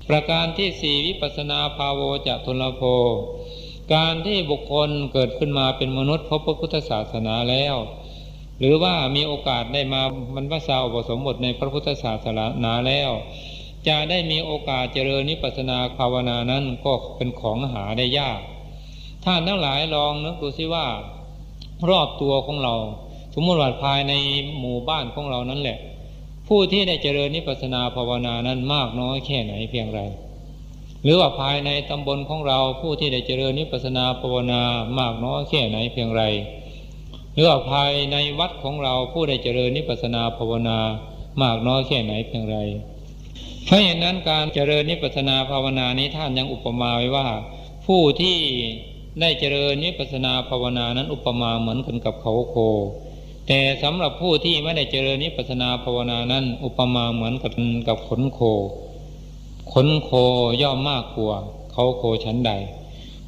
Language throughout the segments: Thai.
ประการที่สี่วิปัสสนาภาโวจะทุลโภการที่บุคคลเกิดขึ้นมาเป็นมนุษย์พบพระพุทธศาสนาแล้วหรือว่ามีโอกาสได้มาบรรพชาอุปสมบทในพระพุทธศาสนาแล้วจะได้มีโอกาสเจริญวิปัสสนาภาวนานั้นก็เป็นของหาได้ยากท่านทั้งหลายลองนึกดูสิว่ารอบตัวของเราสมมติว่าภายในหมู่บ้านของเรานั้นแหละผู้ที่ได้เจริญวิปัสสนาภาวนานั้นมากน้อยแค่ไหนเพียงไรหรือว่าภายในตำบลของเราผู้ที่ได้เจริญวิปัสสนาภาวนามากน้อยแค่ไหนเพียงไรหรือว่าภายในวัดของเราผู้ได้เจริญวิปัสสนาภาวนามากน้อยแค่ไหนเพียงไรเพราะฉะนั้นการเจริญวิปัสสนาภาวนานี้ท่านยังอุปมาไว้ว่าผู้ที่ได้เจริญวิปัสสนาภาวนานั้นอุปมาเหมือนกันกับเขาโคแต่สำหรับผู้ที่ไม่ได้เจริญวิปัสสนาภาวนานั้นอุปมาเหมือนกับขนโคขนโคย่อมมากกว่าเขาโคชั้นใด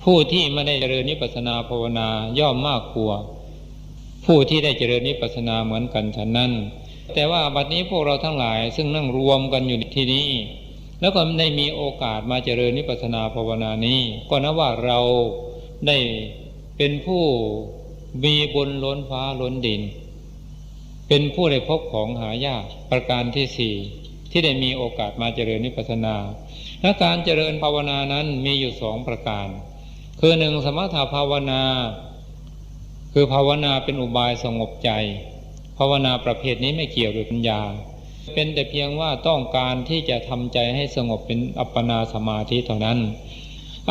ผู้ที่ไม่ได้เจริญวิปัสสนาภาวนาย่อมมากกว่าผู้ที่ได้เจริญวิปัสสนาเหมือนกันฉันนั้นแต่ว่าบัดนี้พวกเราทั้งหลายซึ่งนั่งรวมกันอยู่ที่นี้แล้วก็ได้มีโอกาสมาเจริญวิปัสสนาภาวนานี้ก็นับว่าเราได้เป็นผู้มีบุญล้นฟ้าล้นดินเป็นผู้ได้พบของหายากประการที่สี่ที่ได้มีโอกาสมาเจริญวิปัสสนาและการเจริญภาวนานั้นมีอยู่สองประการคือหนึ่งสมถภาวนาคือภาวนาเป็นอุบายสงบใจภาวนาประเภทนี้ไม่เกี่ยวกับปัญญาเป็นแต่เพียงว่าต้องการที่จะทำใจให้สงบเป็นอัปปนาสมาธิเท่านั้น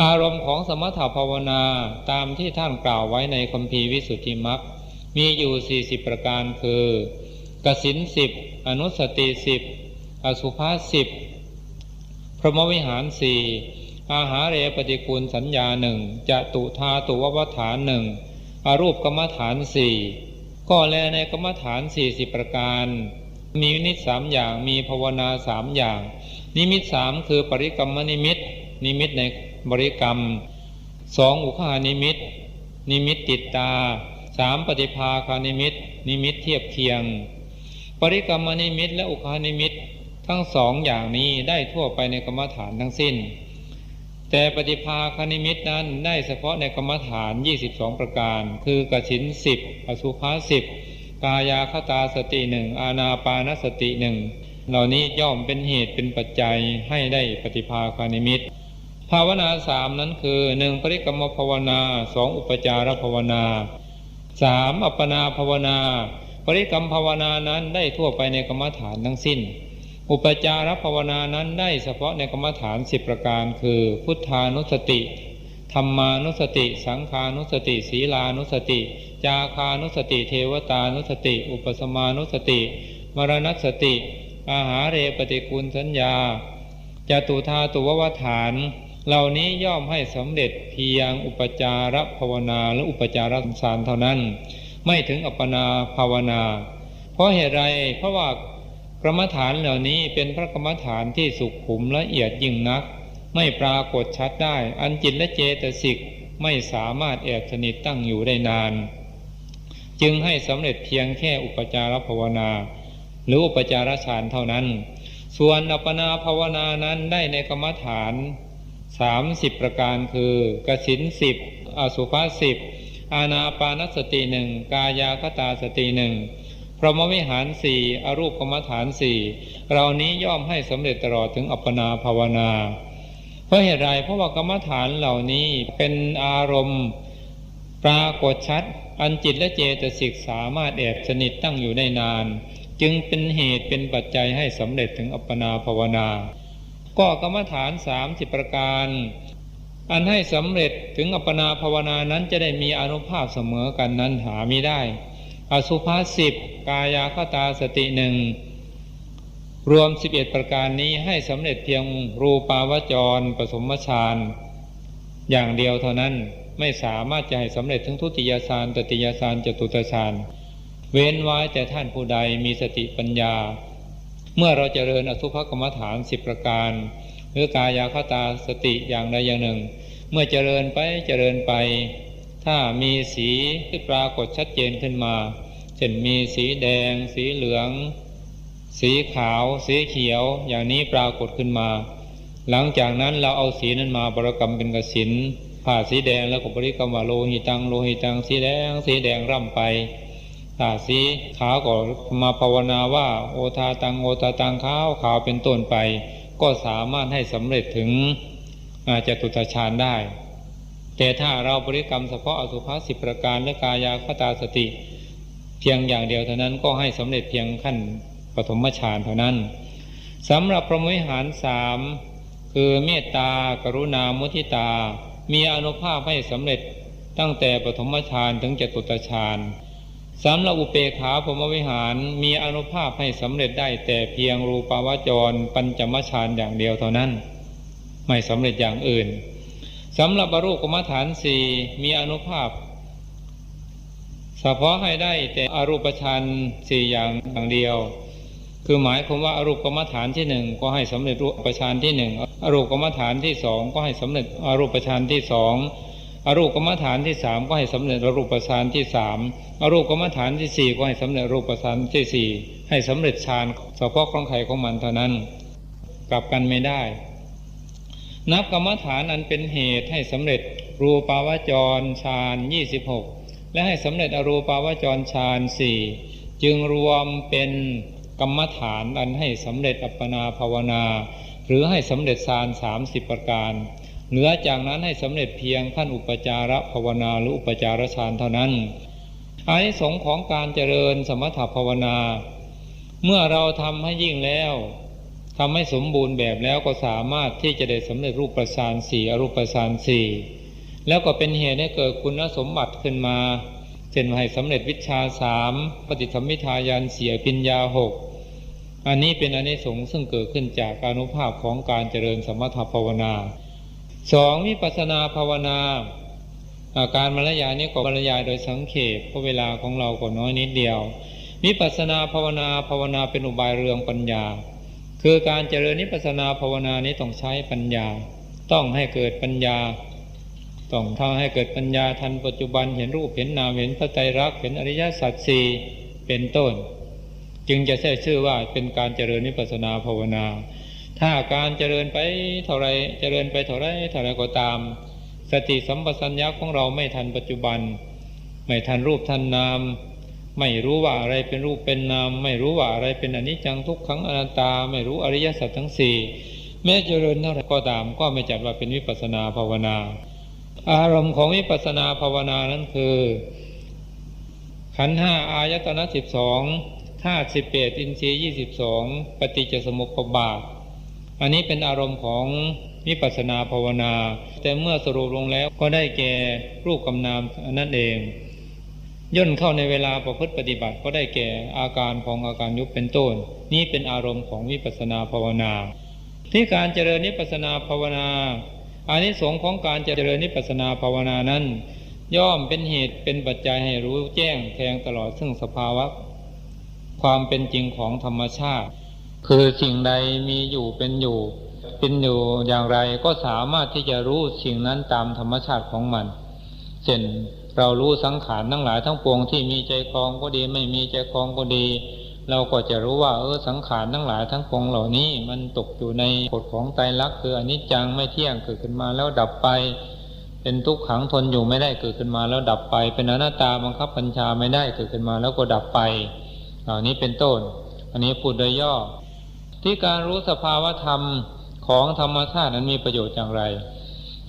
อารมณ์ของสมถภาวนาตามที่ท่านกล่าวไว้ในคัมภีร์วิสุทธิมรรคมีอยู่40ประการคือกสิณ10อนุสติ10อสุภะ10พรหมวิหาร4อาหาเรปฏิกูลสัญญา1จตุธาตุววัฏฐาน1อรูปกรรมฐาน4ก็แลในกรรมฐาน40ประการมีนิมิต3อย่างมีภาวนา3อย่างนิมิต3คือปริกรรมนิมิตนิมิตในบริกรรม2อุคหานิมิตนิมิตติดตา3ปฏิภาคานิมิตนิมิตเทียบเคียงปริกรรมนิมิตและอุคหานิมิตทั้งสองอย่างนี้ได้ทั่วไปในกรรมฐานทั้งสิ้นแต่ปฏิภาคานิมิตนั้นได้เฉพาะในกรรมฐาน22ประการคือกสิณ10อสุภะ10กายาคตาสติ1อานาปานสติ1เหล่านี้ย่อมเป็นเหตุเป็นปัจจัยให้ได้ปฏิภาคานิมิตภาวนา3นั้นคือ1ปริกรรมภาวนา2อุปจารภาวนา3อัปปนาภาวนาปริกรรมภาวนานั้นได้ทั่วไปในกรรมฐานทั้งสิ้นอุปจารภาวนานั้นได้เฉพาะในกรรมฐาน10ประการคือพุทธานุสติธัมมานุสติสังฆานุสติศีลานุสติจาคานุสติเทวตานุสติอุปสมานุสติมรณสติอาหาเรปฏิกูลสัญญาจตุธาตุววัฏฐานเหล่านี้ย่อมให้สำเร็จเพียงอุปจารภาวนาหรืออุปจารฌานเท่านั้นไม่ถึงอัปปนาภาวนาเพราะเหตุไรเพราะว่ากรรมฐานเหล่านี้เป็นพระกรรมฐานที่สุขุมละเอียดยิ่งนักไม่ปรากฏชัดได้อันจิตและเจตสิกไม่สามารถแอบสนิทตั้งอยู่ได้นานจึงให้สำเร็จเพียงแค่อุปจารภาวนาหรืออุปจารฌานเท่านั้นส่วนอัปปนาภาวนานั้นได้ในกรรมฐาน30ประการคือกสิณ10อสุภะ10อานาปานสติ1กายาคตาสติ1พรหมวิหาร4อรูปกรรมฐาน4เหล่านี้ย่อมให้สำเร็จตลอดถึงอัปปนาภาวนาเพราะเหตุไรเพราะว่ากรรมฐานเหล่านี้เป็นอารมณ์ปรากฏชัดอันจิตและเจตสิกสามารถแอบสนิทตั้งอยู่ได้นานจึงเป็นเหตุเป็นปัจจัยให้สำเร็จถึงอัปปนาภาวนาก็กรรมฐาน30ประการอันให้สำเร็จถึงอัปปนาภาวนานั้นจะได้มีอานุภาพเสมอกันนั้นหามิได้อสุภะ10กายาคตาสติ1รวม11ประการนี้ให้สำเร็จเพียงรูปาวจรปฐมฌานอย่างเดียวเท่านั้นไม่สามารถจะให้สำเร็จถึงทุติยฌานตติยฌานจตุตฌานเว้นไว้แต่ท่านผู้ใดมีสติปัญญาเมื่อเราเจริญอสุภกรรมฐาน10ประการหรือกายาคตาสติอย่างใดอย่างหนึ่งเมื่อเจริญไปถ้ามีสีที่ปรากฏชัดเจนขึ้นมาเช่นมีสีแดงสีเหลืองสีขาวสีเขียวอย่างนี้ปรากฏขึ้นมา หลังจากนั้นเราเอาสีนั้นมาบริกรรมเป็นกสิณผ้าสีแดงแล้วก็บริกรรมว่าโลหิตังโลหิตังสีแดงร่ำไปถ้าสีขาวก็มาภาวนาว่าโอทาตังโอทาตังขาวเป็นต้นไปก็สามารถให้สำเร็จถึงจตุตฌานได้แต่ถ้าเราบริกรรมเฉพาะอสุภะ10ประการและกายาคตาสติเพียงอย่างเดียวเท่านั้นก็ให้สำเร็จเพียงขั้นปฐมฌานเท่านั้นสำหรับพรหมวิหาร3คือเมตตากรุณามุทิตามีอานุภาพให้สำเร็จตั้งแต่ปฐมฌานถึงจตุตฌานสำหรับอุเบกขาพรหมวิหารมีอานุภาพให้สำเร็จได้แต่เพียงรูปาวจรปัญจมฌานอย่างเดียวเท่านั้นไม่สำเร็จอย่างอื่นสำหรับบรรลุกรรมฐาน4มีอานุภาพเฉพาะให้ได้แต่อรูปฌาน4อย่างเดียวคือหมายความว่าอรูปกรรมฐานที่1ก็ให้สำเร็จรูปฌานที่1อรูปกรรมฐานที่2ก็ให้สำเร็จอรูปฌานที่2อรูปกรรมฐานที่3ก็ให้สำเร็จอรูปฌานที่3อรูปกรรมฐานที่4ก็ให้สำเร็จรูปฌานที่4ให้สำเร็จฌานเฉพาะของใครของมันเท่านั้นกลับกันไม่ได้นับกรรมฐานอันเป็นเหตุให้สำเร็จรูปาวจรฌาน26และให้สำเร็จอรูปาวจรฌาน4จึงรวมเป็นกรรมฐานอันให้สำเร็จอัปปนาภาวนาหรือให้สำเร็จฌาน30ประการเหลือจากนั้นให้สำเร็จเพียงขั้นอุปจารภาวนาหรืออุปจารฌานเท่านั้นอานิสงส์ของการเจริญสมถภาวนาเมื่อเราทำให้ยิ่งแล้วทำให้สมบูรณ์แบบแล้วก็สามารถที่จะได้สำเร็จรูปฌาน4อรูปฌาน4แล้วก็เป็นเหตุให้เกิดคุณสมบัติขึ้นมาเช่นให้สำเร็จวิชชา3ปฏิสัมภิทาญาณ4อภิญญา6อันนี้เป็นอานิสงส์ซึ่งเกิดขึ้นจากอานุภาพของการเจริญสมถภาวนา2วิปัสสนาภาวนาการบรรยายนี้ก็บรรยายโดยสังเขปเพราะเวลาของเราก็น้อยนิดเดียววิปัสสนาภาวนาเป็นอุบายเรืองปัญญาคือการเจริญวิปัสสนาภาวนานี้ต้องใช้ปัญญาต้องให้เกิดปัญญาต้องทำให้เกิดปัญญาทันปัจจุบันเห็นรูปเห็นนามเห็นพระไตรลักษณ์เห็นอริยสัจ4เป็นต้นจึงจะใช้ชื่อว่าเป็นการเจริญวิปัสสนาภาวนาถ้าการเจริญไปเท่าไรเจริญไปเท่าไรก็ตามสติสัมปชัญญะของเราไม่ทันปัจจุบันไม่ทันรูปทันนามไม่รู้ว่าอะไรเป็นรูปเป็นนามไม่รู้ว่าอะไรเป็นอนิจจังทุกขังอนัตตาไม่รู้อริยสัจทั้ง4แม้เจริญเท่าไรก็ตามก็ไม่จัดว่าเป็นวิปัสสนาภาวนาอารมณ์ของวิปัสสนาภาวนานั้นคือขันธ์5อายตนะ12ธาตุ18อินทรีย์22ปฏิจจสมุปบาทอันนี้เป็นอารมณ์ของวิปัสสนาภาวนาแต่เมื่อสรุปลงแล้วก็ได้แก่รูปกับนามนั่นเองย่นเข้าในเวลาประพฤติปฏิบัติก็ได้แก่อาการของอาการยุบเป็นต้นนี้เป็นอารมณ์ของวิปัสสนาภาวนาที่การเจริญวิปัสสนาภาวนาอานิสงส์ของการเจริญวิปัสสนาภาวนานั้นย่อมเป็นเหตุเป็นปัจจัยให้รู้แจ้งแทงตลอดซึ่งสภาวะความเป็นจริงของธรรมชาติคือสิ่งใดมีอยู่เป็นอยู่อย่างไรก็สามารถที่จะรู้สิ่งนั้นตามธรรมชาติของมันเช่นเรารู้สังขารทั้งหลายทั้งปวงที่มีใจครองก็ดีไม่มีใจครองก็ดีเราก็จะรู้ว่าสังขารทั้งหลายทั้งปวงเหล่านี้มันตกอยู่ในกฎของไตรลักษณ์คืออนิจจังไม่เที่ยงเกิดขึ้นมาแล้วดับไปเป็นทุกขังทนอยู่ไม่ได้เกิดขึ้นมาแล้วดับไปเป็นอนัตตาบังคับบัญชาไม่ได้เกิดขึ้นมาแล้วก็ดับไปเหล่านี้เป็นต้นอันนี้พูดโดยย่อที่การรู้สภาวธรรมของธรรมชาตินั้นมีประโยชน์อย่างไร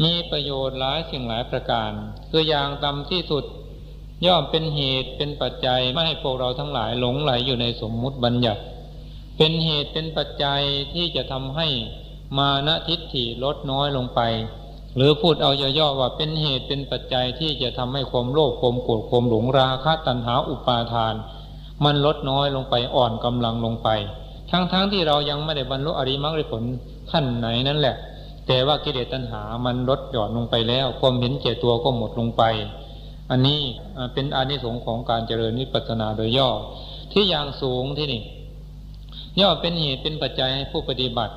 มีประโยชน์หลายสิ่งหลายประการคืออย่างต่ำที่สุดย่อมเป็นเหตุเป็นปัจจัยไม่ให้พวกเราทั้งหลายหลงไหลอยู่ในสมมุติบัญญัติเป็นเหตุเป็นปัจจัยที่จะทำให้มานะทิฏฐิลดน้อยลงไปหรือพูดเอาย่อๆว่าเป็นเหตุเป็นปัจจัยที่จะทำให้ความโลภความโกรธความหลงราคะตัณหาอุปาทานมันลดน้อยลงไปอ่อนกำลังลงไปทั้งที่เรายังไม่ได้บรรลุอริยมรรคผลขั้นไหนนั่นแหละแต่ว่ากิเลสตัณหามันลดหย่อนลงไปแล้วความเห็นแก่ตัวก็หมดลงไปอันนี้เป็นอานิสงส์ของการเจริญวิปัสสนาโดยย่อที่อย่างสูงที่นี่ย่อเป็นเหตุเป็นปัจจัยให้ผู้ปฏิบัติ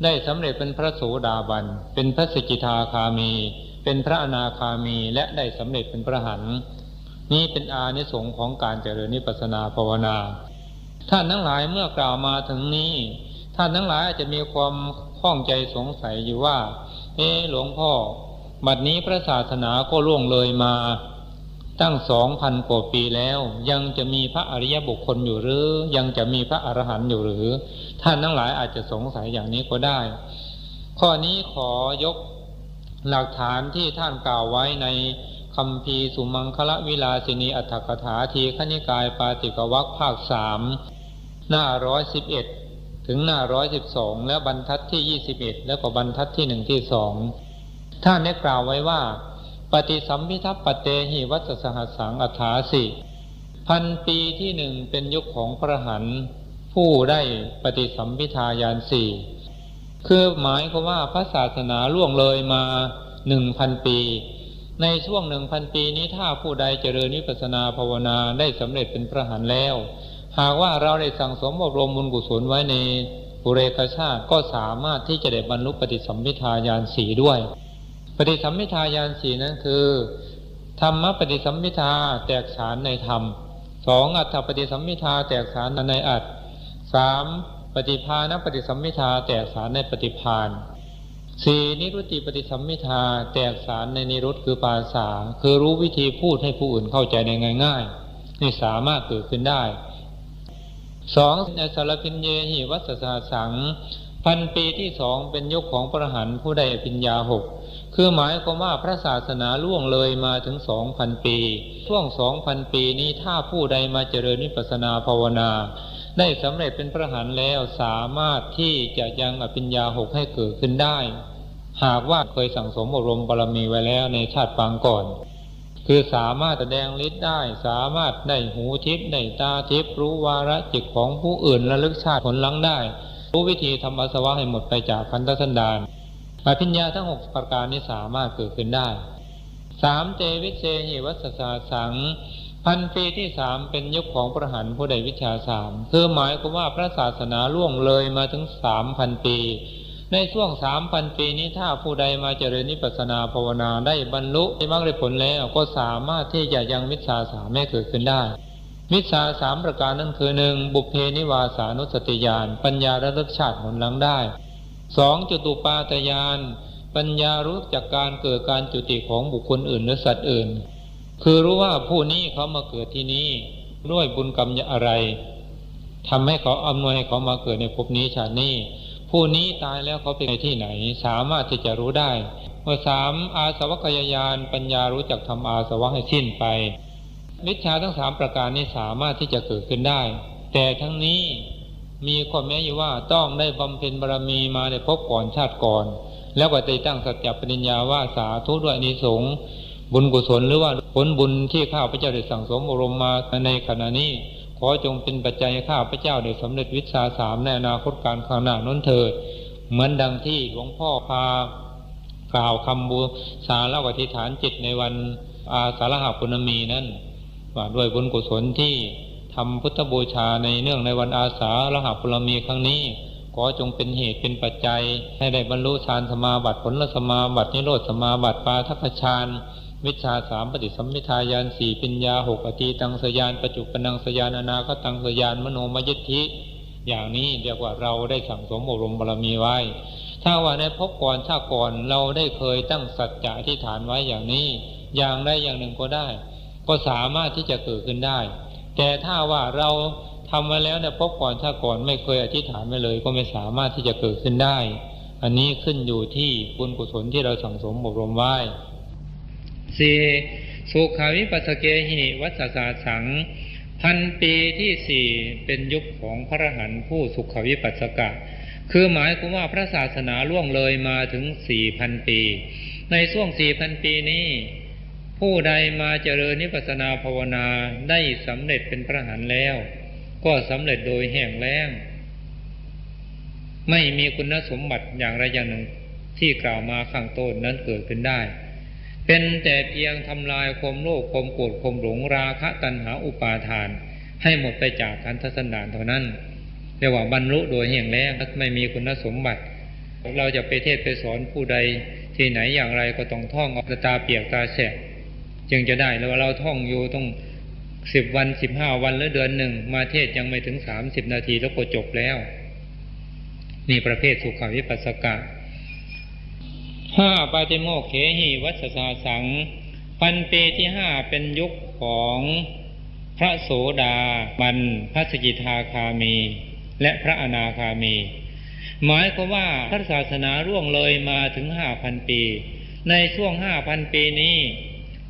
ได้สำเร็จเป็นพระโสดาบันเป็นพระสกิทาคามีเป็นพระอนาคามีและได้สำเร็จเป็นพระอรหันต์นี้เป็นอานิสงส์ของการเจริญวิปัสสนาภาวนาท่านทั้งหลายเมื่อกล่าวมาถึงนี้ท่านทั้งหลายอาจจะมีความ ข้องใจสงสัยอยู่ว่าหลวงพ่อบัดนี้พระศาสนาก็ล่วงเลยมาตั้ง 2,000 กว่าปีแล้วยังจะมีพระอริยบุคคลอยู่หรือยังจะมีพระอรหันต์อยู่หรือท่านทั้งหลายอาจจะสงสัยอย่างนี้ก็ได้ข้อนี้ขอยกหลักฐานที่ท่านกล่าวไว้ในคัมภีร์สุมังคลวิลาสินีอัตถกถาทีฆนิกายปาติกวรรคภาค 3หน้า111ถึงหน้า112และบรรทัดที่21แล้วก็บรรทัดที่1ที่2ท่านได้กล่าวไว้ว่าปฏิสัมภิทัปปเตหิวัสสหัสสังอัฏฐาสิ1,000 ปีที่หนึ่งเป็นยุคของพระอรหันต์ผู้ได้ปฏิสัมภิทาญาณ4คือหมายความว่าพระศาสนาล่วงเลยมา 1,000 ปีในช่วง 1,000 ปีนี้ถ้าผู้ใดเจริญวิปัสสนาภาวนาได้สำเร็จเป็นพระอรหันต์แล้วหากว่าเราได้สั่งสมอบรมบุญกุศลไว้ในปุเรกชาติก็สามารถที่จะได้บรรลุปฏิสัมภิทาญาณ4ด้วยปฏิสัมภิทาญาณ4นั้นคือธรรมปฏิสัมภิทาแตกฉานในธรรม2อัตถปฏิสัมภิทาแตกฉานในอัตถ์3ปฏิภาณปฏิสัมภิทาแตกฉานในปฏิภาณ4นิรุตติปฏิสัมภิทาแตกฉานในนิรุตคือภาษาคือรู้วิธีพูดให้ผู้อื่นเข้าใจได้ง่ายๆนี่สามารถเกิดขึ้นได้2ในสารพิญเยหิวัสสหัสสัง1,000 ปีที่2เป็นยุคของพระอรหันต์ผู้ได้อภิญญา6คือหมายความว่าพระศาสนาล่วงเลยมาถึง 2,000 ปีช่วง 2,000 ปีนี้ถ้าผู้ใดมาเจริญวิปัสสนาภาวนาได้สำเร็จเป็นพระอรหันต์แล้วสามารถที่จะยังอภิญญา6ให้เกิดขึ้นได้หากว่าเคยสั่งสมอบรมบารมีไว้แล้วในชาติปางก่อนคือสามารถแสดงฤทธิ์ได้สามารถได้หูทิพย์ได้ตาทิพย์รู้วาระจิตของผู้อื่นระลึกชาติผลหลังได้รู้วิธีทำอาสวะให้หมดไปจากพันธสันดานอภิญญาทั้ง6ประการนี้สามารถเกิดขึ้นได้3เตวิเชหิวัสสหัสสัง1,000 ปีที่3เป็นยุคของพระอรหันต์ผู้ได้วิชา3คือหมายความว่าพระศาสนาล่วงเลยมาถึง 3,000 ปีในช่วง 3,000 ปีนี้ถ้าผู้ใดมาเจริญวิปัสสนาภาวนาได้บรรลุมรรคผลแล้วก็สามารถที่จะยังมิจฉา3ให้เกิดขึ้นได้มิจฉา3ประการนั้นคือ 1. บุพเพนิวาสานุสติญาณปัญญาระลึกชาติผลหลังได้ 2. จตุปาตญาณปัญญารู้จักการเกิดการจุติของบุคคลอื่นหรือสัตว์อื่นคือรู้ว่าผู้นี้เขามาเกิดที่นี้ด้วยบุญกรรมอะไรทำให้เขาอำนวยให้เขามาเกิดในภพนี้ชาตินี้ผู้นี้ตายแล้วเขาไปที่ไหนสามารถที่จะรู้ได้3. อาสวัคยญาณปัญญารู้จักทำอาสวะให้สิ้นไปวิชาทั้ง3ประการนี้สามารถที่จะเกิดขึ้นได้แต่ทั้งนี้มีข้อแม้อยู่ว่าต้องได้บำเพ็ญบารมีมาในภพก่อนชาติก่อนแล้วก็ได้ตั้งสัจจปริญญาว่าสาธุด้วยอานิสงส์บุญกุศลหรือว่าผลบุญที่ข้าพเจ้าได้สั่งสมอบรมมาในขณะนี้ขอจงเป็นปัจจัยข้าพเจ้าได้สำเร็จวิชา3ในอนาคตการข้างหน้านั้นเถิดเหมือนดังที่หลวงพ่อพากล่าวคำบูชาและอธิษฐานจิตในวันอาสาฬหปุณมีนั้นว่าด้วยบุญกุศลที่ทำพุทธบูชาในเนื่องในวันอาสาฬหปุณมีครั้งนี้ขอจงเป็นเหตุเป็นปัจจัยให้ได้บรรลุฌานสมาบัติผลสมาบัตินิโรธสมาบัติปาทัพพฌานวิชา3ปฏิสัมภิทาญาณ4ปัญญา6อตีตังสยานปัจจุปนังสยานอนาคตังสยานมโนมยิทธิอย่างนี้เรียกว่าเราได้สั่งสมอบรมบารมีไว้ถ้าว่าในภพก่อนชาติก่อนเราได้เคยตั้งสัจจะอธิษฐานไว้อย่างนี้อย่างใดอย่างหนึ่งก็ได้ก็สามารถที่จะเกิดขึ้นได้แต่ถ้าว่าเราทำมาแล้วในภพก่อนชาติก่อนไม่เคยอธิษฐานไว้เลยก็ไม่สามารถที่จะเกิดขึ้นได้อันนี้ขึ้นอยู่ที่บุญกุศลที่เราสั่งสมอบรมไว้4. สุขาวิปัสสเกหิวัสสหัสสัง1,000 ปีที่4เป็นยุคของพระอรหันต์ผู้สุขวิปัสสกะคือหมายความว่าพระศาสนาล่วงเลยมาถึง 4,000 ปีในช่วง 4,000 ปีนี้ผู้ใดมาเจริญวิปัสสนาภาวนาได้สำเร็จเป็นพระอรหันต์แล้วก็สำเร็จโดยแห้งแล้งไม่มีคุณสมบัติอย่างใดอย่างหนึ่งที่กล่าวมาข้างต้นนั้นเกิดขึ้นได้เป็นแต่เพียงทำลายความโลภความโกรธความหลงราคะตัณหาอุปาทานให้หมดไปจากขันธสันดานเท่านั้นเรียกว่าบรรลุโดยแห้งแล้งไม่มีคุณสมบัติเราจะไปเทศไปสอนผู้ใดที่ไหนอย่างไรก็ต้องท่องออกตาเปียกตาแฉะจึงจะได้แล้วเราท่องอยู่ต้อง10 วัน15 วันหรือเดือนหนึ่งมาเทศยังไม่ถึง30 นาทีแล้วก็จบแล้ว นี่ประเภทสุขวิปัสสกะห้าปาติโมกเขหิวัสสาสังพันปีที่ห้าเป็นยุคของพระโสดาบันพระสกิทาคามีและพระอนาคามีหมายความว่าพระศาสนาร่วงเลยมาถึง 5,000 ปีในช่วง 5,000 ปีนี้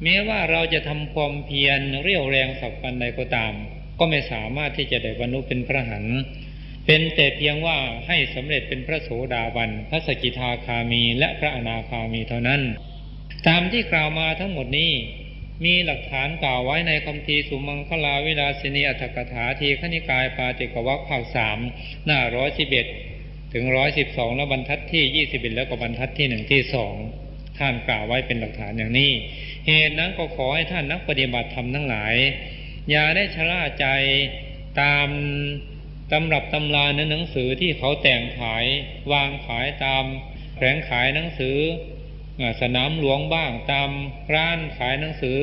แม้ว่าเราจะทำความเพียรเรี่ยวแรงสักปันใดก็ตามก็ไม่สามารถที่จะได้บรรลุเป็นพระอรหันต์เป็นแต่เพียงว่าให้สำเร็จเป็นพระโสดาบันพระสกิทาคามีและพระอนาคามีเท่านั้นตามที่กล่าวมาทั้งหมดนี้มีหลักฐานกล่าวไว้ในคัมภีร์สุมังคลาวิลาสินีอัตถกถาทีฆนิกายปาติกวรรคภาค 3หน้า111ถึง112และบรรทัดที่21แล้วก็บรรทัดที่1ที่2ท่านกล่าวไว้เป็นหลักฐานอย่างนี้เหตุนั้นก็ขอให้ท่านนักปฏิบัติธรรมทั้งหลายอย่าได้ชะล่าใจตามตำรับตำราในหนังสือที่เขาแต่งขายวางขายตามแผงขายหนังสือสนามหลวงบ้างตามร้านขายหนังสือ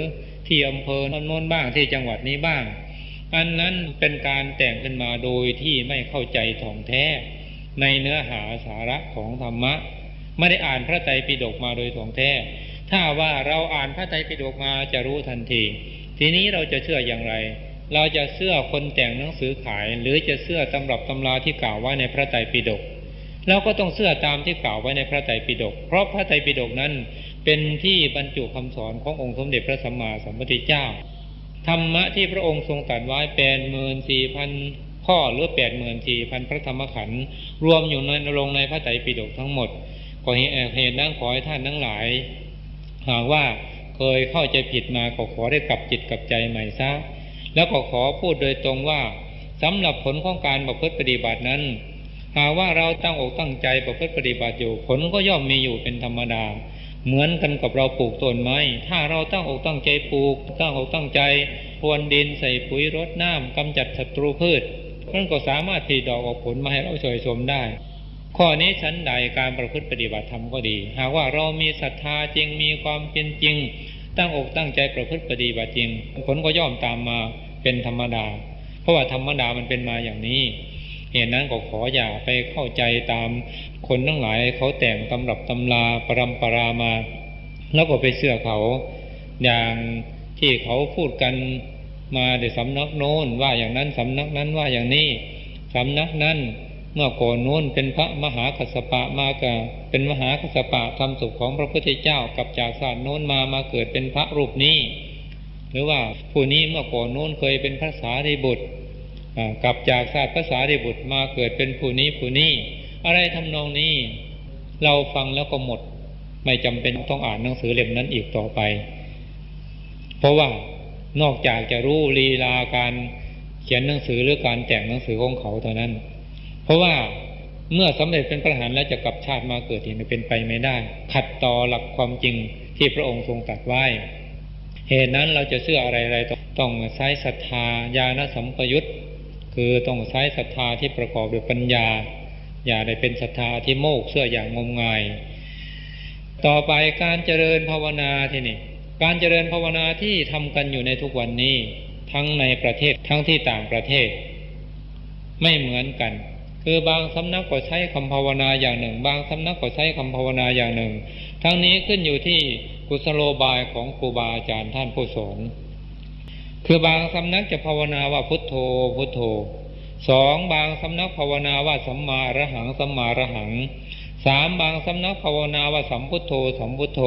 ที่อำเภอโน้นบ้างที่จังหวัดนี้บ้างอันนั้นเป็นการแต่งขึ้นมาโดยที่ไม่เข้าใจถ่องแท้ในเนื้อหาสาระของธรรมะไม่ได้อ่านพระไตรปิฎกมาโดยถ่องแท้ถ้าว่าเราอ่านพระไตรปิฎกมาจะรู้ทันทีทีนี้เราจะเชื่ออย่างไรเราจะเชื่อคนแต่งหนังสือขายหรือจะเชื่อตำรับตำราที่กล่าวไว้ในพระไตรปิฎกเราก็ต้องเชื่อตามที่กล่าวไว้ในพระไตรปิฎกเพราะพระไตรปิฎกนั้นเป็นที่บรรจุคำสอนขององค์สมเด็จพระสัมมาสัมพุทธเจ้าธรรมะที่พระองค์ทรงตรัสไว้ 84,000 ข้อหรือ 84,000 พระธรรมขันธ์รวมอยู่ในลงในพระไตรปิฎกทั้งหมดขอเหตุนั้นขอให้ท่านทั้งหลายหากว่าเคยเข้าใจผิดมาก็ขอได้กลับจิตกลับใจใหม่ซะแล้วก็ขอพูดโดยตรงว่าสำหรับผลของการประพฤติปฏิบัตินั้นหากว่าเราตั้งอกตั้งใจประพฤติปฏิบัติอยู่ผลก็ย่อมมีอยู่เป็นธรรมดาเหมือนกันกับเราปลูกต้นไม้ถ้าเราตั้งอกตั้งใจปลูกตั้งอกตั้งใจพรวนดินใส่ปุ๋ยรดน้ำกำจัดศัตรูพืชมันก็สามารถผลิดอกออกผลมาให้เราชมชมได้ข้อนี้ชั้นใดการประพฤติปฏิบัติธรรมก็ดีหากว่าเรามีศรัทธาจริงมีความเป็นจริงตั้งอกตั้งใจประพฤติปฏิบัติจริงผลก็ย่อมตามมาเป็นธรรมดาเพราะว่าธรรมดามันเป็นมาอย่างนี้เหตุนั้นก็ขออย่าไปเข้าใจตามคนทั้งหลายเขาแต่งตำรับตำราปรำปรามาแล้วก็ไปเชื่อเขาอย่างที่เขาพูดกันมาในสำนักโน้นว่าอย่างนั้นสำนักนั้นว่าอย่างนี้สำนักนั้นเมื่อก่อนโน้นเป็นพระมหากัสสปะมากะเป็นมหากัสสปะทำสุขของพระพุทธเจ้ากับจากศาสตร์โน้นมาเกิดเป็นพระรูปนี้หรือว่าผู้นี้เมื่อก่อนโน้นเคยเป็นพระสารีบุตรกลับจากศาสตร์พระสารีบุตรมาเกิดเป็นผู้นี้อะไรทำนองนี้เราฟังแล้วก็หมดไม่จำเป็นต้องอ่านหนังสือเล่มนั้นอีกต่อไปเพราะว่านอกจากจะรู้ลีลาการเขียนหนังสือหรือการแต่งหนังสือของเขาเท่านั้นเพราะว่าเมื่อสำเร็จเป็นพระอรหันต์แล้วจะกลับชาติมาเกิดอีกเป็นไปไม่ได้ขัดต่อหลักความจริงที่พระองค์ทรงตรัสไว้เหตุนั้นเราจะเชื่ออะไรต้องใช้ศรัทธาญาณสัมปยุตคือต้องใช้ศรัทธาที่ประกอบด้วยปัญญาอย่าได้เป็นศรัทธาที่โมกเชื่ออย่างงมงายต่อไปการเจริญภาวนาที่นี่การเจริญภาวนาที่ทำกันอยู่ในทุกวันนี้ทั้งในประเทศทั้งที่ต่างประเทศไม่เหมือนกันคือบางสำนักก็ใช้คำภาวนาอย่างหนึ่งบางสำนักก็ใช้คำภาวนาอย่างหนึ่งทั้งนี้ขึ้นอยู่ที่กุศโลบายของครูบาอาจารย์ท่านผู้สอนคือบางสำนักจะภาวนาว่าพุทโธพุทโธสองบางสำนักภาวนาว่าสัมมาอรหังสัมมาอรหังสามบางสำนักภาวนาว่าสัมพุทโธสัมพุทโธ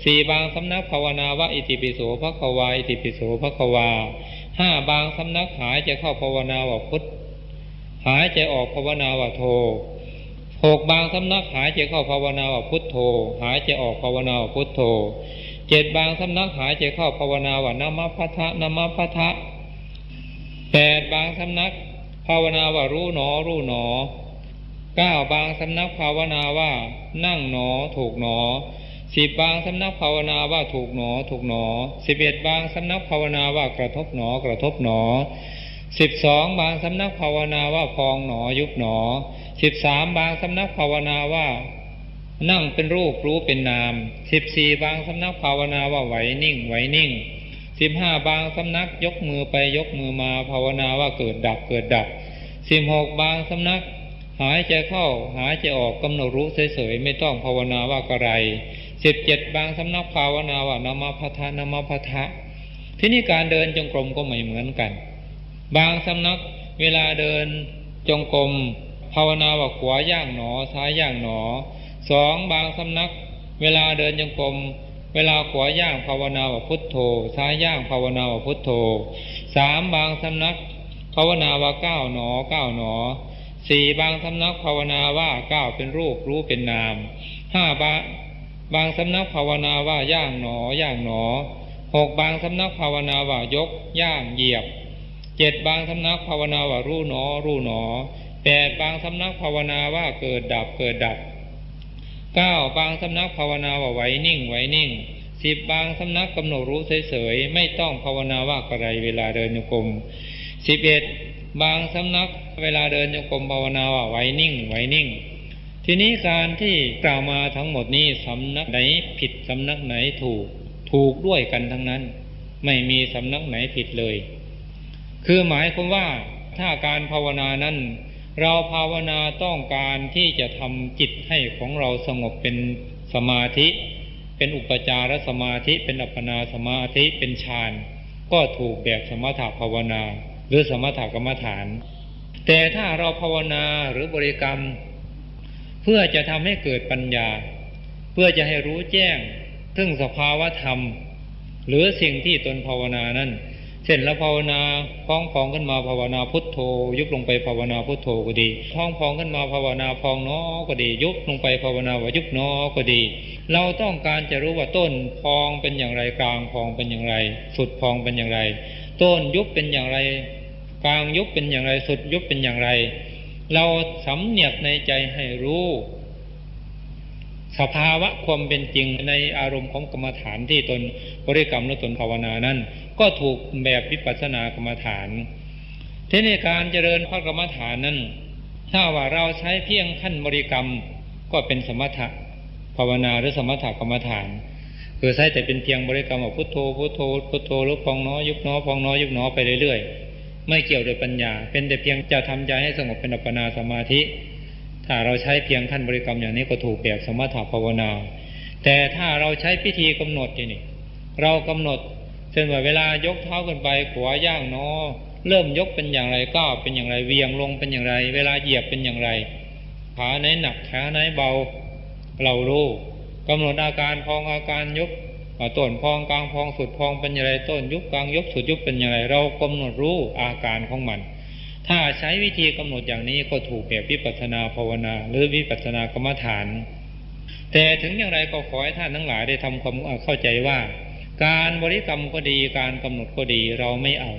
สี่บางสำนักภาวนาว่าอิติปิโสภควาอิติปิโสภควาห้าบางสำนักหายใจเข้าภาวนาว่าพุทหายใจออกภาวนาว่าโธหกบางสำนักหายใจเข้าภาวนาว่าพุทโธหายใจออกภาวนาว่าพุทโธเจ็ดบางสำนักหายใจเข้าภาวนาว่านะมะพะทะนะมะพะทะแปดบางสำนักภาวนาว่ารู้หนอรู้หนอเก้าบางสำนักภาวนาว่านั่งหนอถูกหนอสิบบางสำนักภาวนาว่าถูกหนอถูกหนอ11บางสำนักภาวนาว่ากระทบหนอกระทบหนอ12บางสำนักภาวนาว่าพองหนอยุบหนอ13บางสำนักภาวนาว่านั่งเป็นรูปรู้เป็นนาม14บางสำนักภาวนาว่าไหวนิ่งไหวนิ่ง15บางสำนักยกมือไปยกมือมาภาวนาว่าเกิดดับเกิดดับ16บางสำนักภ หายใจเข้าหายใจออกกำหนดรู้เฉยๆไม่ต้องภาวนาว่าอะไร17บางสำนักภาวนาว่านามาพทะนามาพทะที่นี่การเดินจงกรมก็ไม่เหมือนกันบางสำนักเวลาเดินจงกรมภาวนาว่าขวาย่างหนอซ้ายย่างหนอ2บางสำนักเวลาเดินจงกรมเวลาขวาย่างภาวนาว่าพุทโธซ้ายย่างภาวนาว่าพุทโธ3บางสำนักภาวนาว่าก้าวหนอก้าวหนอ4บางสำนักภาวนาว่าก้าวเป็นรูปรู้เป็นนาม5บางสำนักภาวนาว่าย่างหนอย่างหนอ6บางสำนักภาวนาว่ายกย่างเหยียบ7บางสำนักภาวนาว่ารู้หนอรู้หนอ8บางสำนักภาวนาว่าเกิดดับเกิดดับ9บางสำนักภาวนาว่าไหวนิ่งไหวนิ่ง10บางสำนักกำหนดรู้เฉยๆไม่ต้องภาวนาว่าอะไรเวลาเดินโยกม11บางสำนักเวลาเดินโยกมภาวนาว่าไหวนิ่งไหวนิ่งทีนี้การที่กล่าวมาทั้งหมดนี้สำนักไหนผิดสำนักไหนถูกด้วยกันทั้งนั้นไม่มีสำนักไหนผิดเลยคือหมายความว่าถ้าการภาวนานั้นเราภาวนาต้องการที่จะทำจิตให้ของเราสงบเป็นสมาธิเป็นอุปจารสมาธิเป็นอัปปนาสมาธิเป็นฌานก็ถูกแบบสมถภาวนาหรือสมถกรรมฐานแต่ถ้าเราภาวนาหรือบริกรรมเพื่อจะทำให้เกิดปัญญาเพื่อจะให้รู้แจ้งถึงสภาวะธรรมหรือสิ่งที่ตนภาวนานั้นเช่นเราภาวนาพองขึ้นมาภาวนาพุทโธยุบลงไปภาวนาพุทโธก็ดีพองขึ้นมาภาวนาพองเนาะก็ดียุบลงไปภาวนาว่ายุบเนาะก็ดีเราต้องการจะรู้ว่าต้นพองเป็นอย่างไรกลางพองเป็นอย่างไรสุดพองเป็นอย่างไรต้นยุบเป็นอย่างไรกลางยุบเป็นอย่างไรสุดยุบเป็นอย่างไรเราสำเนียกในใจให้รู้สภาวะความเป็นจริงในอารมณ์ของกรรมฐานที่ตนบริกรรมและตนภาวนานั้นก็ถูกแบบวิปัสสนากรรมฐานทีนี้การเจริญพระกรรมฐานนั้นถ้าว่าเราใช้เพียงขั้นบริกรรมก็เป็นสมถะภาวนาหรือสมถกรรมฐานคือใช้แต่เป็นเพียงบริกรรมว่าพุทโธพุทโธพุทโธหรือพองน้อยยุบน้อพองน้อยยุบน้อไปเรื่อยๆไม่เกี่ยวโดยปัญญาเป็นแต่เพียงจะทำใจให้สงบเป็นอัปปนาสมาธิถ้าเราใช้เพียงขั้นบริกรรมอย่างนี้ก็ถูกแบบสมถภาวนาแต่ถ้าเราใช้พิธีกำหนดนี่เรากำหนดเช่นว่าเวลายกเท้าขึ้นไปขวาย่างนอเริ่มยกเป็นอย่างไรก้าวเป็นอย่างไรเวียงลงเป็นอย่างไรเวลาเหยียบเป็นอย่างไรขาไหนหนักขาไหนเบาเรารู้กำหนดอาการพองอาการยุบต้นพองกลางพองสุดพองเป็นอย่างไรต้นยุบกลางยุบสุดยุบเป็นอย่างไรเรากำหนดรู้อาการของมันถ้าใช้วิธีกำหนดอย่างนี้ก็ถูกแบบวิปัสสนาภาวนาหรือวิปัสสนากรรมฐานแต่ถึงอย่างไรก็ขอให้ท่านทั้งหลายได้ทำความเข้าใจว่าการบริกรรมก็ดีการกำหนดก็ดีเราไม่เอา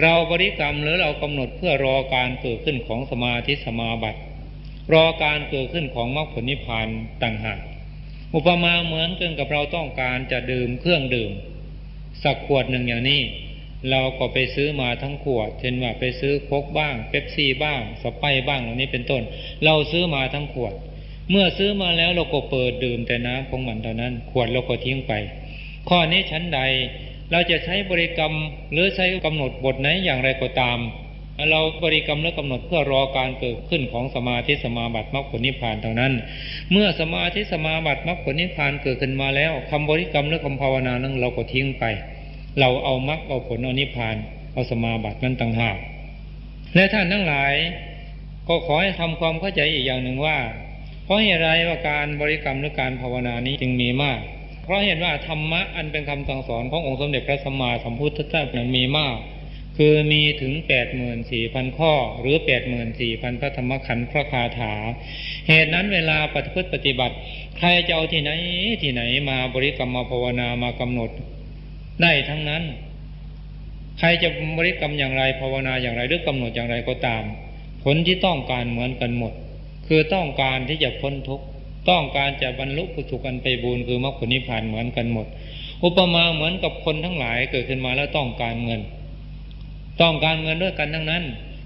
เราบริกรรมหรือเรากำหนดเพื่อรอการเกิดขึ้นของสมาธิสมาบัติรอการเกิดขึ้นของมรรคผลนิพพานต่างหากอุปมาเหมือนกันกับเราต้องการจะดื่มเครื่องดื่มสักขวดหนึ่งอย่างนี้เราก็ไปซื้อมาทั้งขวดเช่นว่าไปซื้อโค้กบ้างเป๊ปซี่บ้างสไปร์บ้างเหล่านี้เป็นต้นเราซื้อมาทั้งขวดเมื่อซื้อมาแล้วเราก็เปิดดื่มแต่น้ำของมันเท่านั้นขวดเราก็ทิ้งไปข้อนี้ชั้นใดเราจะใช้บริกรรมหรือใช้กำหนดบทไหนอย่างไรก็ตามเราบริกรรมและกำหนดเพื่อรอการเกิดขึ้นของสมาธิสมาบัติมรรคผลนิพพานเท่านั้นเมื่อสมาธิสมาบัติมรรคผลนิพพานเกิดขึ้นมาแล้วคำบริกรรมและคำภาวนานั้นเราก็ทิ้งไปเราเอามรรคเอาผลเอานิพพานเอาสมาบัตินั้นต่างหากและท่านทั้งหลายก็ขอให้ทำความเข้าใจอีกอย่างหนึ่งว่าเพราะเหตุไรว่าการบริกรรมหรือการภาวนานี้จึงมีมากเพราะเห็นว่าธรรมะอันเป็นคำสั่งสอนขององค์สมเด็จพระสัมมาสัมพุทธเจ้านั้นมีมากคือมีถึง 84,000 ข้อหรือ 84,000 พระธรรมขันธ์พระคาถาเหตุนั้นเวลาปฏิบัติใครจะเอาที่ไหนมาบริกรรมมาภาวนามากำหนดได้ทั้งนั้นใครจะบริกรรมอย่างไรภาวนาอย่างไรหรือกำหนดอย่างไรก็ตามผลที่ต้องการเหมือนกันหมดคือต้องการที่จะพ้นทุกข์ต้องการจะบรรลุสุขอันไพบูลย์คือมรรคผลนิพพานเหมือนกันหมดอุปมาเหมือนกับคนทั้งหลายเกิดขึ้นมาแล้วต้องการเงินด้วยกันทั้งนั้น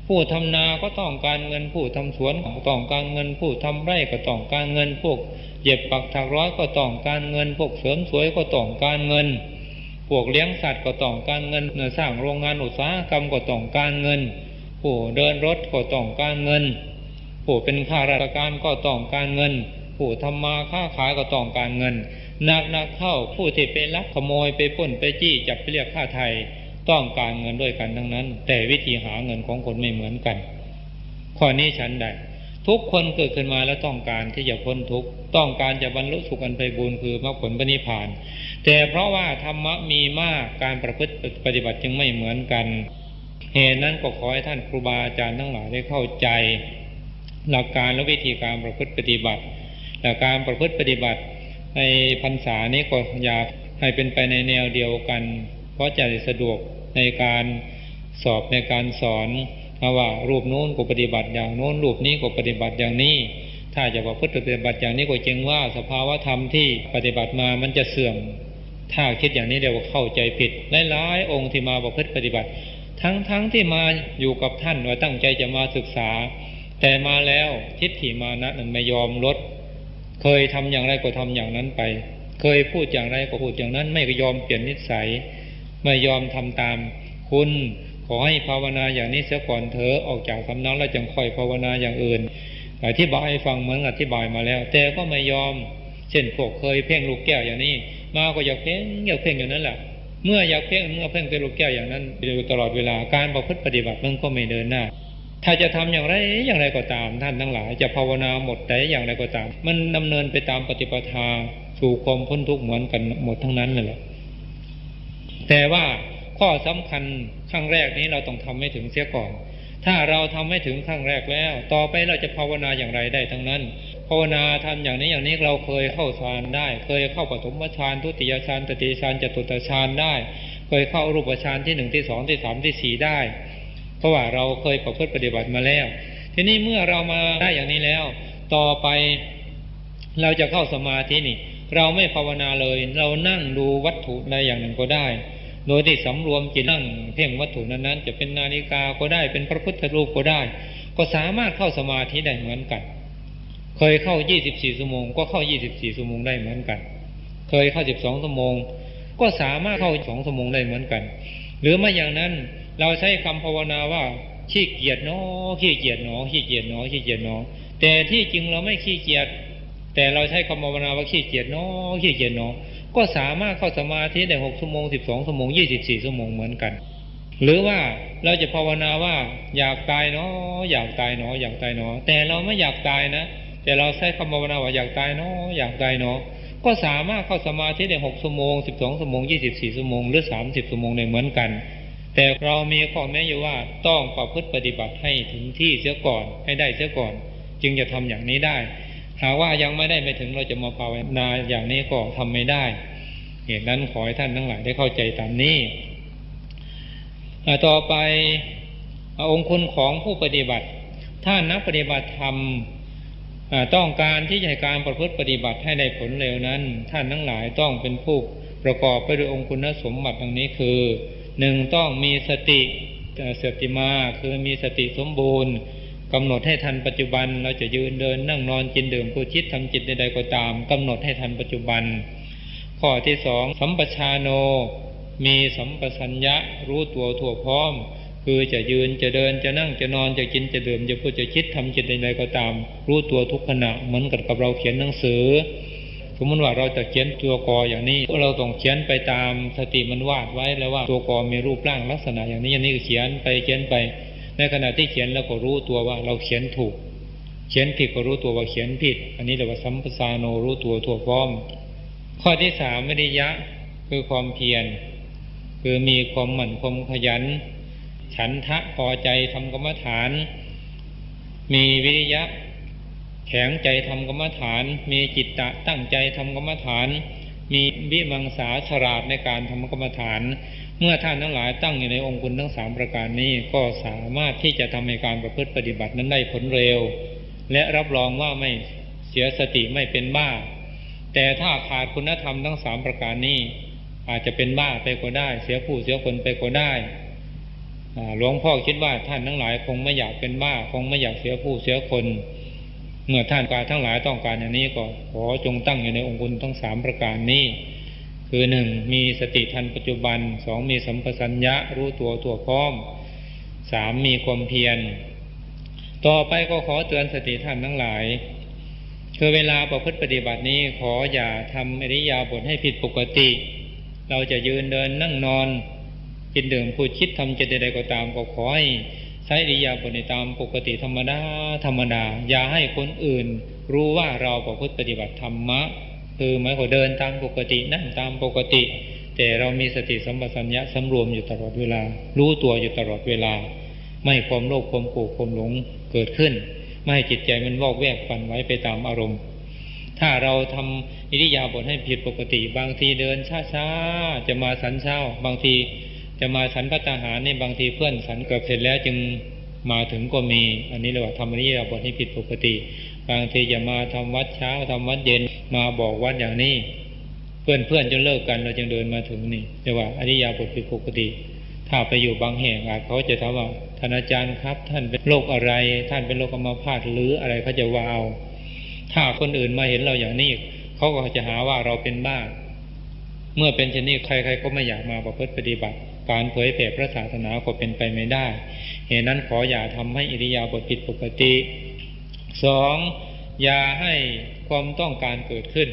ผู้ทำนาก็ต้องการเงินผู้ทำสวนก็ต้องการเงินผู้ทำไร่ก็ต้องการเงินพวกเย็บปักถักร้อยก็ต้องการเงินพวกเสริมสวยก็ต้องการเงินพวกเลี้ยงสัตว์ก็ต้องการเงินสร้างโรงงานอุตสาหกรรมก็ต้องการเงินผู้เดินรถก็ต้องการเงิน ผู้เป็นข้าราชการก็ต้องการเงินผู้ทำมาค้าขายก็ต้องการเงินหนักเข้าผู้ที่ไปลักขโมยไปปล้นไปจี้จับไปเรียกค่าไถ่ต้องการเงินด้วยกันทั้งนั้นแต่วิธีหาเงินของคนไม่เหมือนกันข้อนี้ฉันใดทุกคนเกิดขึ้นมาแล้วต้องการที่จะพ้นทุกข์ต้องการจะบรรลุสุขอันไพบูลย์คือมรรคผลนิพพานแต่เพราะว่าธรรมะมีมากการประพฤติปฏิบัติจึงไม่เหมือนกันเหตุนั้นก็ขอให้ท่านครูบาอาจารย์ทั้งหลายได้เข้าใจหลักการและวิธีการประพฤติปฏิบัติและการประพฤติปฏิบัติในพรรษานี้ก็อยากให้เป็นไปในแนวเดียวกันเพราะจะสะดวกในการสอบในการสอนว่ารูปโน้นก็ปฏิบัติอย่างโน้นรูปนี้ก็ปฏิบัติอย่างนี้ถ้าจะประพฤติปฏิบัติอย่างนี้ก็จึงว่าสภาวะธรรมที่ปฏิบัติมามันจะเสื่อมถ้าคิดอย่างนี้เดี๋ยวเข้าใจผิดหลายๆองค์ที่มาประพฤติปฏิบัติทั้งที่มาอยู่กับท่านว่าตั้งใจจะมาศึกษาแต่มาแล้วทิฏฐิมานะนั้นไม่ยอมลดเคยทำอย่างไรก็ทำอย่างนั้นไปเคยพูดอย่างไรก็พูดอย่างนั้นไม่ยอมเปลี่ยนนิสัยไม่ยอมทำตามคุณขอให้ภาวนาอย่างนี้เสียก่อนเถอะออกจากสำนักแล้วจึงค่อยภาวนาอย่างอื่นอธิบายให้ฟังเหมือนอธิบายมาแล้วแต่ก็ไม่ยอมเช่นพวกเคยเพ่งลูกแก้วอย่างนี้มาก็อยากเพ่งอย่างนั้นแหละเมื่ออยากเพ่งเป็นลูกแก้วอย่างนั้นอยู่ตลอดเวลาการประพฤติปฏิบัติมันก็ไม่เดินหน้าถ้าจะทำอย่างไรก็ตามท่านทั้งหลายจะภาวนาหมดแต่อย่างไรก็ตามมันดำเนินไปตามปฏิปทาสู่ความพ้นทุกข์เหมือนกันหมดทั้งนั้นนั่นแหละแต่ว่าข้อสำคัญขั้งแรกนี้เราต้องทำให้ถึงเสียก่อนถ้าเราทำให้ถึงขั้งแรกแล้วต่อไปเราจะภาวนาอย่างไรได้ทั้งนั้นภาวนาทำอย่างนี้เราเคยเข้าฌานได้เคยเข้าปฐมฌานทุติยฌานตติยฌานจตุตฌานได้เคยเข้ารูปฌานที่1ที่2ที่3ที่4ได้เพราะว่าเราเคยประพฤติปฏิบัติมาแล้วทีนี้เมื่อเรามาได้อย่างนี้แล้วต่อไปเราจะเข้าสมาธินี่เราไม่ภาวนาเลยเรานั่งดูวัตถุใดอย่างหนึ่งก็ได้โดยที่สำรวมจิตนั่งเพ่งวัตถุนั้นๆจะเป็นนาฬิกาก็ได้เป็นพระพุทธรูปก็ได้ก็สามารถเข้าสมาธิได้เหมือนกันเคยเข้า24ชั่วโมงก็เข้า24ชั่วโมงได้เหมือนกันเคยเข้า12ชั่วโมงก็สามารถเข้า2ชั่วโมงได้เหมือนกันหรือไม่อย่างนั้นเราใช้คำภาวนาว่าขี้เกียจเนาะขี้เกียจเนาะขี้เกียจเนาะขี้เกียจเนาะแต่ที่จริงเราไม่ขี้เกียจแต่เราใช้คำภาวนาว่าขี้เกียจเนาะขี้เกียจเนาะก็สามารถเข้าสมาธิได้6ชั่วโมง12ชั่วโมง24ชั่วโมงเหมือนกันหรือว่าเราจะภาวนาว่าอยากตายเนาะอยากตายเนาะอยากตายเนาะแต่เราไม่อยากตายนะแต่เราใช้คำภาวนาว่าอยากตายเนาะอยากตายเนาะก็สามารถเข้าสมาธิได้6ชั่วโมง12ชั่วโมง24ชั่วโมงหรือ30ชั่วโมงได้เหมือนกันแต่เรามีข้อแม้อยู่ว่าต้องประพฤติปฏิบัติให้ถึงที่เสียก่อนให้ได้เสียก่อนจึงจะทำอย่างนี้ได้หากว่ายังไม่ได้ไปถึงเราจะมาภาวนาอย่างนี้ก็ทำไม่ได้เหตุนั้นขอให้ท่านทั้งหลายได้เข้าใจตามนี้ต่อไปองค์คุณของผู้ปฏิบัติถ้านักปฏิบัติธรรมต้องการที่จะให้การประพฤติปฏิบัติให้ได้ผลเร็วนั้นท่านทั้งหลายต้องเป็นผู้ประกอบไปด้วยองค์คุณสมบัติดังนี้คือ1ต้องมีสติมาคือมีสติสมบูรณ์กำหนดให้ทันปัจจุบันเราจะยืนเดินนั่งนอนกินดื่มพูดคิดทำจิตใดๆก็ตามกำหนดให้ทันปัจจุบันข้อที่2สัมปชาโนมีสัมปชัญญะรู้ตัวทั่วพร้อมคือจะยืนจะเดินจะนั่งจะนอนจะกินจะดื่มจะพูดจะคิดทำจิตใดๆก็ตามรู้ตัวทุกขณะเหมือนกับเราเขียนหนังสือสมมติว่าเราจะเขียนตัวกออย่างนี้เราต้องเขียนไปตามสติมันวาดไว้แล้วว่าตัวกอมีรูปร่างลักษณะอย่างนี้ก็เขียนไปในขณะที่เขียนแล้วก็รู้ตัวว่าเราเขียนถูกเขียนผิดก็รู้ตัวว่าเขียนผิดอันนี้เรียกว่าสัมปชาโนรู้ตัวทั่วพร้อมข้อที่3วิริยะคือความเพียรคือมีความหมั่นความขยันฉันทะพอใจทำกรรมฐานมีวิริยะแข็งใจทำกรรมฐานมีจิตตะตั้งใจทำกรรมฐานมีวิมังสาฉลาดในการทำกรรมฐานเมื่อท่านทั้งหลายตั้งอยู่ในองค์คุณทั้ง3ประการนี้ก็สามารถที่จะทำให้การประพฤติปฏิบัตินั้นได้ผลเร็วและรับรองว่าไม่เสียสติไม่เป็นบ้าแต่ถ้าขาดคุณธรรมทั้ง3ประการนี้อาจจะเป็นบ้าไปก็ได้เสียผู้เสียคนไปก็ได้หลวงพ่อคิดว่าท่านทั้งหลายคงไม่อยากเป็นบ้าคงไม่อยากเสียผู้เสียคนเมื่อท่านการทั้งหลายต้องการอย่างนี้ก็ขอจงตั้งอยู่ในองค์คุณทั้ง3ประการนี้คือ1มีสติทันปัจจุบัน2มีสัมปชัญญะรู้ตัวทั่วพร้อม3มีความเพียร ต่อไปก็ขอเตือนสติท่านทั้งหลายคือเวลาประพฤติปฏิบัตินี้ขออย่าทำอิริยาบถให้ผิดปกติเราจะยืนเดินนั่งนอนกินดื่มพูดคิดทำจิตใดๆก็ตามก็ขอให้ใช้อิริยาบถในตามปกติธรรมดาอย่าให้คนอื่นรู้ว่าเราประพฤติปฏิบัติธรรมะคือหมายความเดินตามปกตินั่งตามปกติแต่เรามีสติสัมปชัญญะสำรวมอยู่ตลอดเวลารู้ตัวอยู่ตลอดเวลาไม่ให้ความโลภความโกรธความหลงเกิดขึ้นไม่ให้จิตใจมันวอกแวกฝันไว้ไปตามอารมณ์ถ้าเราทำอิริยาบถให้ผิดปกติบางทีเดินช้าๆจะมาฉันเช้าบางทีจะมาฉันภัตตาหารนี่บางทีเพื่อนฉันเกือบเสร็จแล้วจึงมาถึงก็มีอันนี้เรียกว่าทำอิริยาบถให้ผิดปกติบางทีจะมาทำวัดเช้าทำวัดเย็นมาบอกวัดอย่างนี้เพื่อนจนเลิกกันเราจึงเดินมาถึงนี่เรียกว่าอิริยาบถผิดปกติถ้าไปอยู่บางแห่งเขาจะถามว่าท่านอาจารย์ครับท่านเป็นโรคอะไรท่านเป็นโรคอัมพาตหรืออะไรเขาจะว่าเอาถ้าคนอื่นมาเห็นเราอย่างนี้เขาก็จะหาว่าเราเป็นบ้าเมื่อเป็นเช่นนี้ใครๆก็ไม่อยากมาประพฤติปฏิบัติการเผยแผ่พระศาสนาก็เป็นไปไม่ได้เหตุนั้นขออย่าทำให้อิริยาบถผิดปกติ 2. อย่าให้ความต้องการเกิดขึ้น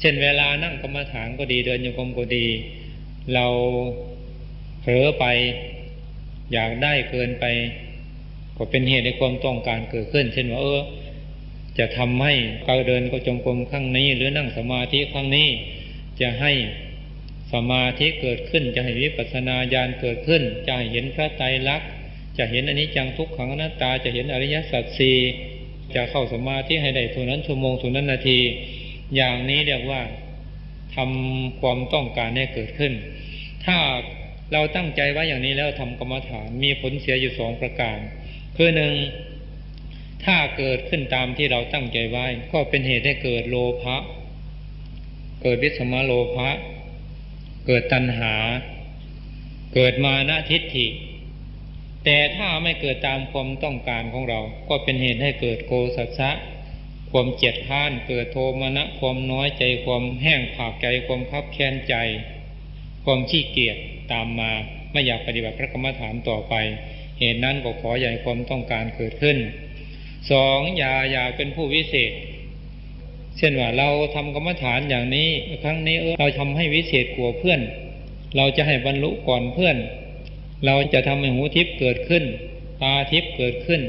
เช่นเวลานั่งกรรมฐานก็ดีเดินโยกมก็ดีเราเผลอไปอยากได้เกินไปก็เป็นเหตุให้ความต้องการเกิดขึ้นเช่นว่าจะทำให้การเดินก็จงกรมครั้งนี้หรือนั่งสมาธิครั้งนี้จะให้สมาธิเกิดขึ้นจะให้วิปัสสนาญาณเกิดขึ้นจะให้เห็นพระไตรลักษณ์จะเห็นอนิจจังทุกขังอนัตตาจะเห็นอริยสัจสี่จะเข้าสมาธิให้ได้เท่านั้นชั่วโมงเท่านั้นนาทีอย่างนี้เรียกว่าทำความต้องการให้เกิดขึ้นถ้าเราตั้งใจไว้อย่างนี้แล้วทำกรรมฐานมีผลเสียอยู่2ประการคือ1ถ้าเกิดขึ้นตามที่เราตั้งใจไว้ก็เป็นเหตุให้เกิดโลภะเกิดวิสมโลภะเกิดตัณหาเกิดมานะทิฏฐิแต่ถ้าไม่เกิดตามความต้องการของเราก็เป็นเหตุให้เกิดโกสัสสะความเจียดค้านเกิดโทมนัสความน้อยใจความแห้งผากใจความคับแค้นใจความขี้เกียจตามมาไม่อยากปฏิบัติพระกรรมฐานต่อไปเหตุนั้นก็ขออย่าให้ความต้องการเกิดขึ้น 2. อย่าเป็นผู้วิเศษเช่นว่าเราทำกรรมฐานอย่างนี้ครั้งนี้เราทำให้วิเศษกว่าเพื่อนเราจะให้บรรลุก่อนเพื่อนเราจะทำให้หูทิพย์เกิดขึ้นตาทิพย์เกิดขึ้น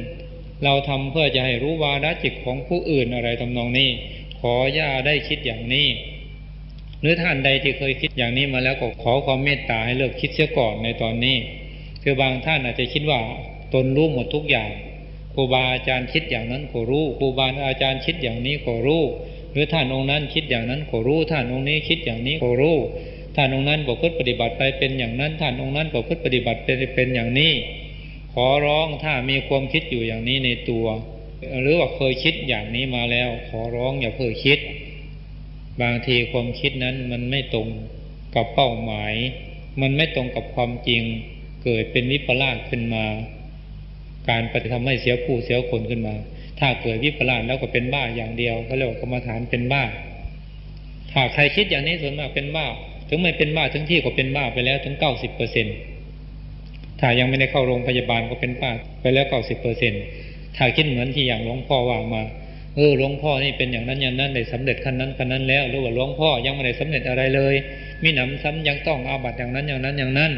เราทำเพื่อจะให้รู้วาระจิตของผู้อื่นอะไรทำนองนี้ขออย่าได้คิดอย่างนี้หรือท่านใดที่เคยคิดอย่างนี้มาแล้วก็ขอความเมตตาให้เลิกคิดเสียก่อนในตอนนี้คือบางท่านอาจจะคิดว่าตนรู้หมดทุกอย่างครูบาอาจารย์คิดอย่างนั้นก็รู้ครูบาอาจารย์คิดอย่างนี้ก็รู้หรือท่านองค์นั้นคิดอย่างนั้นก็รู้ท่านองค์นี้คิดอย่างนี้ก็รู้ท่านองค์นั้นประพฤติปฏิบัติไปเป็นอย่างนั้นท่านองค์นั้นประพฤติปฏิบัติเป็นอย่างนี้ขอร้องถ้ามีความคิดอยู่อย่างนี้ในตัวหรือว่าเคยคิดอย่างนี้มาแล้วขอร้องอย่าเพิ่งคิดบางทีความคิดนั้นมันไม่ตรงกับเป้าหมายมันไม่ตรงกับความจริงเกิดเป็นวิปลาสขึ้นมาการปฏิทำให้เสียผู้เสียคนขึ้นมาถ้าเกิดวิปลาสแล้วก็เป็นบ้าอย่างเดียวเขาเรียกว่ากรรมฐานเป็นบ้าถ้าใครคิดอย่างนี้ส่วนมากเป็นบ้าถึงไม่เป็นบ้าถึงที่ก็เป็นบ้าไปแล้วถึง 90%ถ้ายังไม่ได้เข้าโรงพยาบาลก็เป็นบ้าไปแล้ว 90%ถ้าคิดเหมือนที่อย่างหลวงพ่อว่ามาหลวงพ่อนี่เป็นอย่างนั้นอย่างนั้นได้สำเร็จขั้นนั้นแล้วหรือว่าหลวงพ่อยังไม่ได้สำเร็จอะไรเลยมีหนำซ้ำยังต้องอาบัติอย่างนั้นอย่างนั้น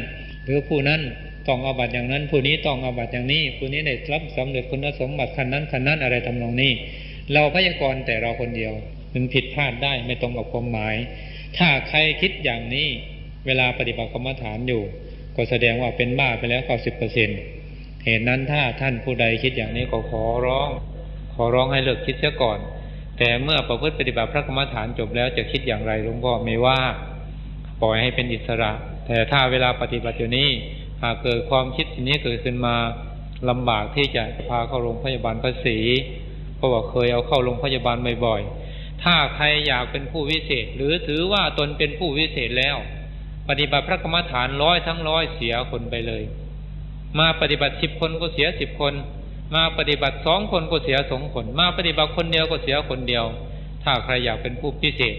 หรือผู้นั้นต้องอาบัติอย่างนั้นผู้นี้ต้องอาบัติอย่างนี้ผู้นี้ได้รับสำเร็จคุณสมบัติขั้นนั้นอะไรทำนองนี้เราพยากรณ์แต่เราคนเดียวมันผิดพลาดได้ไม่ตรงกับความหมายถ้าใครคิดอย่างนี้เวลาปฏิบัติกรรมฐานอยู่ก็แสดงว่าเป็นบ้าไปแล้ว 90% เหตุนั้นถ้าท่านผู้ใดคิดอย่างนี้ก็ขอร้องให้เลิกคิดเสียก่อนแต่เมื่อประพฤติปฏิบัติพระกรรมฐานจบแล้วจะคิดอย่างไรหลวงพ่อไม่ว่าปล่อยให้เป็นอิสระแต่ถ้าเวลาปฏิบัติอยู่นี้หากเกิดความคิดนี้เกิดขึ้นมาลำบากที่จะพาเข้าโรงพยาบาลภาษีเพราะว่าเคยเอาเข้าโรงพยาบาลบ่อยๆถ้าใครอยากเป็นผู้วิเศษหรือถือว่าตนเป็นผู้วิเศษแล้วปฏิบัติพระกรรมฐาน100 ทั้ง 100เสียคนไปเลยมาปฏิบัติ10 คนก็เสีย10 คนมาปฏิบัติ2 คนก็เสีย2 คนมาปฏิบัติคนเดียวก็เสียคนเดียวถ้าใครอยากเป็นผู้พิเศษ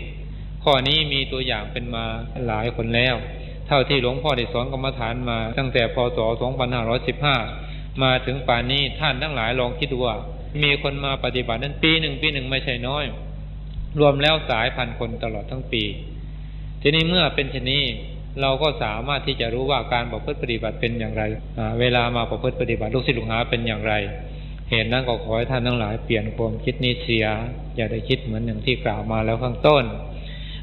ข้อนี้มีตัวอย่างเป็นมาหลายคนแล้วเท่าที่หลวงพ่อได้สอนกรรมฐานมาตั้งแต่พ.ศ. 2515 มาถึงป่านนี้ท่านทั้งหลายลองคิดดูว่ามีคนมาปฏิบัตินั้นปีหนึ่งไม่ใช่น้อยรวมแล้วหลายพันคนตลอดทั้งปีทีนี้เมื่อเป็นเช่นนี้เราก็สามารถที่จะรู้ว่าการประพฤติปฏิบัติเป็นอย่างไรเวลามาประพฤติปฏิบัติลูกศิษย์ลูกหาเป็นอย่างไรเหตุนั้นก็ขอให้ท่านทั้งหลายเปลี่ยนความคิดนี้เสียอย่าได้คิดเหมือนอย่างที่กล่าวมาแล้วข้างต้น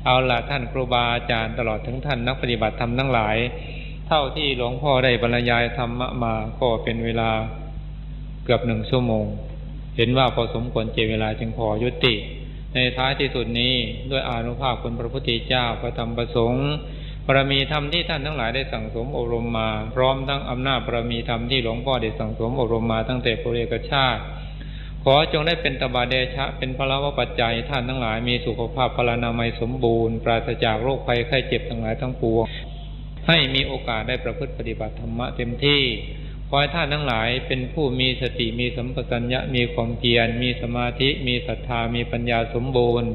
เอาล่ะท่านครูบาอาจารย์ตลอดถึงท่านนักปฏิบัติธรรมทั้งหลายเท่าที่หลวงพ่อได้บรรยายธรรมะมาก็เป็นเวลาเกือบ1 ชั่วโมงเห็นว่าพอสมควรเจเวลาจึงขอยุติในท้ายที่สุดนี้ด้วยอานุภาพคุณพระพุทธเจ้าพระธรรมพระสงฆ์บารมีธรรมที่ท่านทั้งหลายได้สั่งสมอบรมมาพร้อมทั้งอำนาจบารมีธรรมที่หลวงพ่อได้สั่งสมอบรมมาตั้งแต่ปุเรกชาติขอจงได้เป็นตบะเดชะเป็นพลวปัจจัยท่านทั้งหลายมีสุขภาพพลานามัยสมบูรณ์ปราศจากโรคภัยไข้เจ็บทั้งหลายทั้งปวงให้มีโอกาสได้ประพฤติปฏิบัติธรรมะเต็มที่ขอให้ท่านทั้งหลายเป็นผู้มีสติมีสัมปชัญญะมีความเพียรมีสมาธิมีศรัทธามีปัญญาสมบูรณ์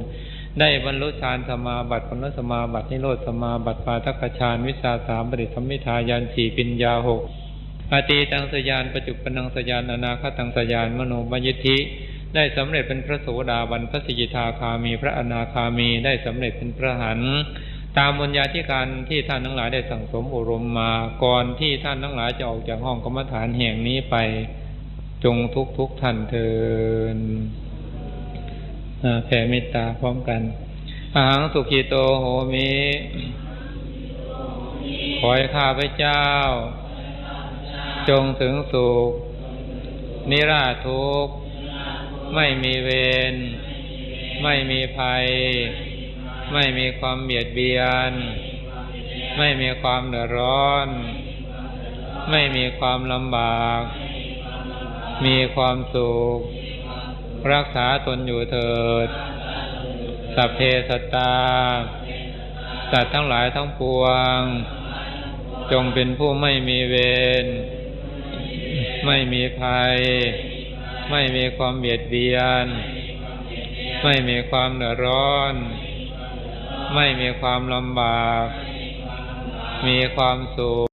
ได้บรรลุฌานสมาบัติผลสมาบัตินิโรธสมาบัติปาฐกฌานวิชา3ปฏิสัมภิทาญาณ4ปัญญา6อตีตังสยานปัจจุปนังสยานอนาคตังสยานมโนมยิทธิได้สำเร็จเป็นพระโสดาบันพระสกิทาคามีพระอนาคามีได้สำเร็จเป็นพระอรหันต์ตามบุญญาธิการที่ท่านทั้งหลายได้สั่งสมอบรมมาก่อนที่ท่านทั้งหลายจะออกจากห้องกรรมฐานแห่งนี้ไปจงทุกท่านเถิดแผ่เมตตาพร้อมกันอะหังสุขีโตโหมิขอให้ข้าพเจ้าจงถึงสุขนิราชทุกข์ไม่มีเวรไม่มีภัยไม่มีความเบียดเบียนไม่มีความเดือดร้อนไม่มีความลำบากมีความสุขรักษาตนอยู่เถิดสัพเพสัตตาสัตว์ทั้งหลายทั้งปวงจงเป็นผู้ไม่มีเวรไม่มีภัยไม่มีความเบียดเบียนไม่มีความเดือดร้อนไม่มีความลำบากมีความสุข